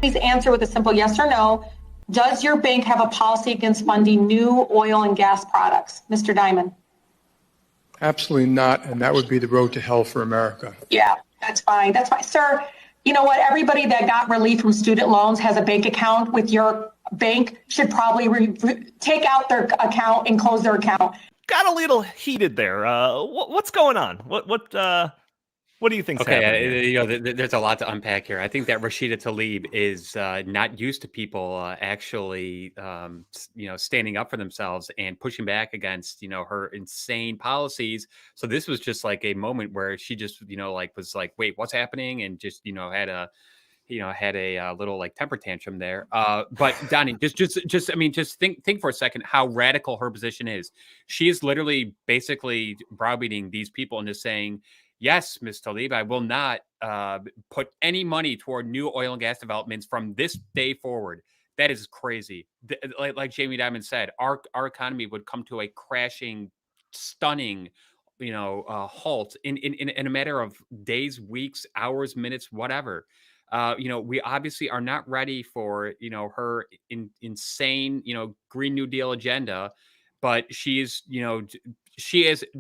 Please answer with a simple yes or no. Does your bank have a policy against funding new oil and gas products? Mr. Dimon. Absolutely not, and that would be the road to hell for America. Yeah, that's fine. That's fine. Sir, you know what? Everybody that got relief from student loans has a bank account with your bank should probably take out their account and close their account. Got a little heated there. What's going on? What do you think's happening here? There's a lot to unpack here. I think that Rashida Tlaib is not used to people actually, standing up for themselves and pushing back against, her insane policies. So this was just like a moment where she just, was like, wait, what's happening? And just, had a little like temper tantrum there. But Donnie, just think for a second how radical her position is. She is literally basically browbeating these people into saying, yes, Ms. Tlaib, I will not put any money toward new oil and gas developments from this day forward. That is crazy. Like Jamie Dimon said, our economy would come to a crashing, stunning, halt in a matter of days, weeks, hours, minutes, whatever. We obviously are not ready for, her insane, Green New Deal agenda, but she has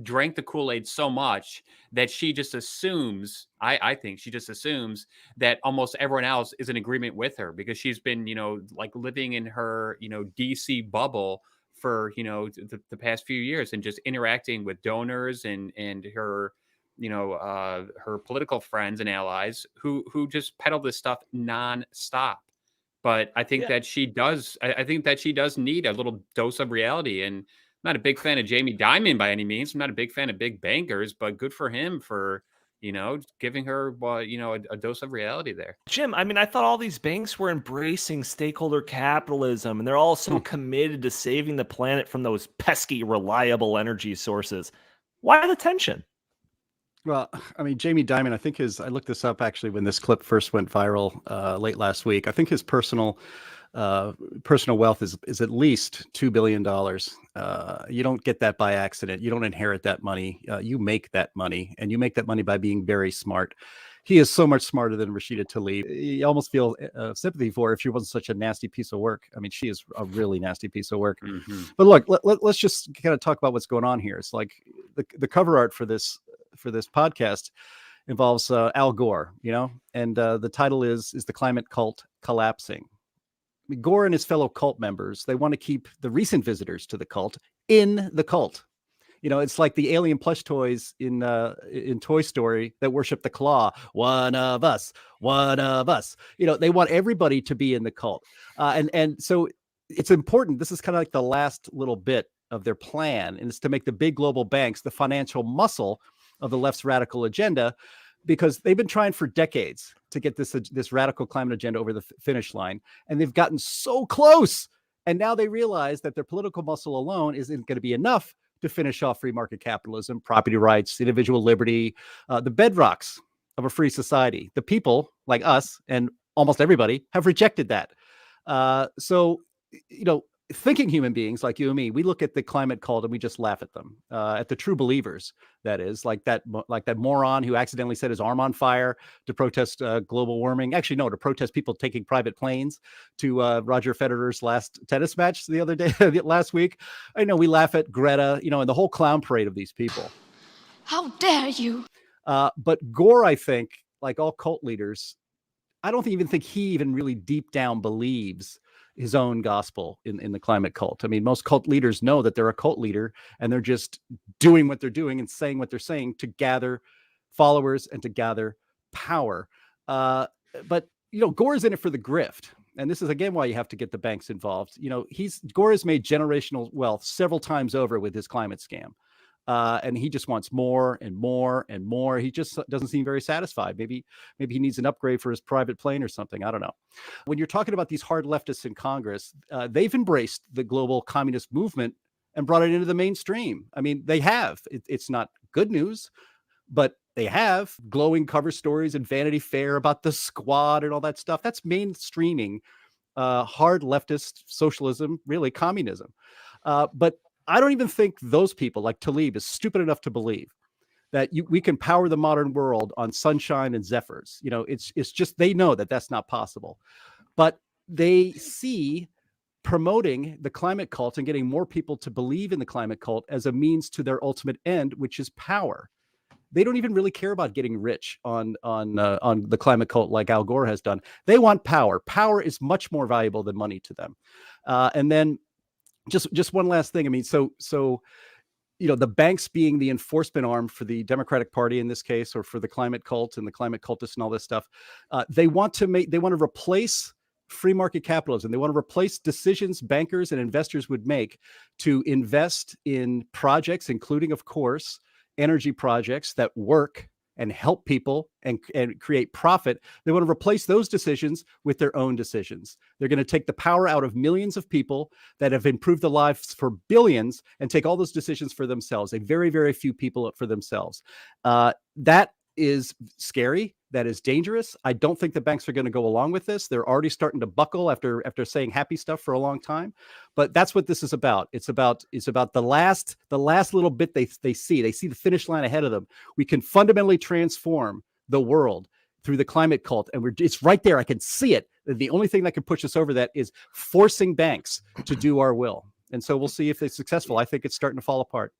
drank the Kool-Aid so much that she just assumes, I think she just assumes that almost everyone else is in agreement with her because she's been, like living in her, DC bubble for, the past few years and just interacting with donors and her, her political friends and allies who just peddle this stuff nonstop. But I think that she does. I think that she does need a little dose of reality. And I'm not a big fan of Jamie Dimon by any means. I'm not a big fan of big bankers, but good for him for, giving her, a dose of reality there. Jim, I thought all these banks were embracing stakeholder capitalism, and they're all so committed to saving the planet from those pesky, reliable energy sources. Why the tension? Well, Jamie Dimon, I think I looked this up actually when this clip first went viral late last week. I think his personal wealth is at least $2 billion. You don't get that by accident. You don't inherit that money. You make that money, and you make that money by being very smart. He is so much smarter than Rashida Tlaib. You almost feel sympathy for her if she wasn't such a nasty piece of work. She is a really nasty piece of work. Mm-hmm. But look, let's just kind of talk about what's going on here. It's like the cover art for this podcast involves Al Gore, and the title is the climate cult collapsing. Gore and his fellow cult members, they want to keep the recent visitors to the cult in the cult. It's like the alien plush toys in Toy Story that worship the claw. One of us. They want everybody to be in the cult. And so it's important. This is kind of like the last little bit of their plan, and it's to make the big global banks the financial muscle of the left's radical agenda, because they've been trying for decades to get this radical climate agenda over the finish line, and they've gotten so close. And now they realize that their political muscle alone isn't going to be enough to finish off free market capitalism, property rights, individual liberty, the bedrocks of a free society. The people like us and almost everybody have rejected that. Thinking human beings like you and me, we look at the climate cult and we just laugh at them, at the true believers. That is like that moron who accidentally set his arm on fire to protest global warming. Actually, no, to protest people taking private planes to Roger Federer's last tennis match the other day, last week. I know we laugh at Greta, and the whole clown parade of these people. How dare you? But Gore, I think, like all cult leaders, I don't even think he even really deep down believes his own gospel in the climate cult. Most cult leaders know that they're a cult leader and they're just doing what they're doing and saying what they're saying to gather followers and to gather power. But Gore is in it for the grift. And this is, again, why you have to get the banks involved. Gore has made generational wealth several times over with his climate scam. And he just wants more and more and more. He just doesn't seem very satisfied. Maybe he needs an upgrade for his private plane or something. I don't know. When you're talking about these hard leftists in Congress, they've embraced the global communist movement and brought it into the mainstream. They have. It's not good news, but they have glowing cover stories and Vanity Fair about the Squad and all that stuff. That's mainstreaming hard leftist socialism, really communism. But I don't even think those people like Tlaib is stupid enough to believe that we can power the modern world on sunshine and zephyrs. It's just they know that that's not possible. but they see promoting the climate cult and getting more people to believe in the climate cult as a means to their ultimate end, which is power. They don't even really care about getting rich on the climate cult like Al Gore has done. They want power. Power is much more valuable than money to them. And then just one last thing. I mean, so the banks being the enforcement arm for the Democratic Party in this case, or for the climate cult and the climate cultists and all this stuff, they want to replace free market capitalism. They want to replace decisions bankers and investors would make to invest in projects, including, of course, energy projects that work and help people and create profit. They want to replace those decisions with their own decisions. They're going to take the power out of millions of people that have improved the lives for billions and take all those decisions for themselves, a very, very few people for themselves. That is scary. That is dangerous. I don't think the banks are going to go along with this. They're already starting to buckle after saying happy stuff for a long time. But that's what this is about. It's about the last little bit they see. They see the finish line ahead of them. We can fundamentally transform the world through the climate cult, and it's right there. I can see it. The only thing that can push us over that is forcing banks to do our will. And so we'll see if they're successful. I think it's starting to fall apart.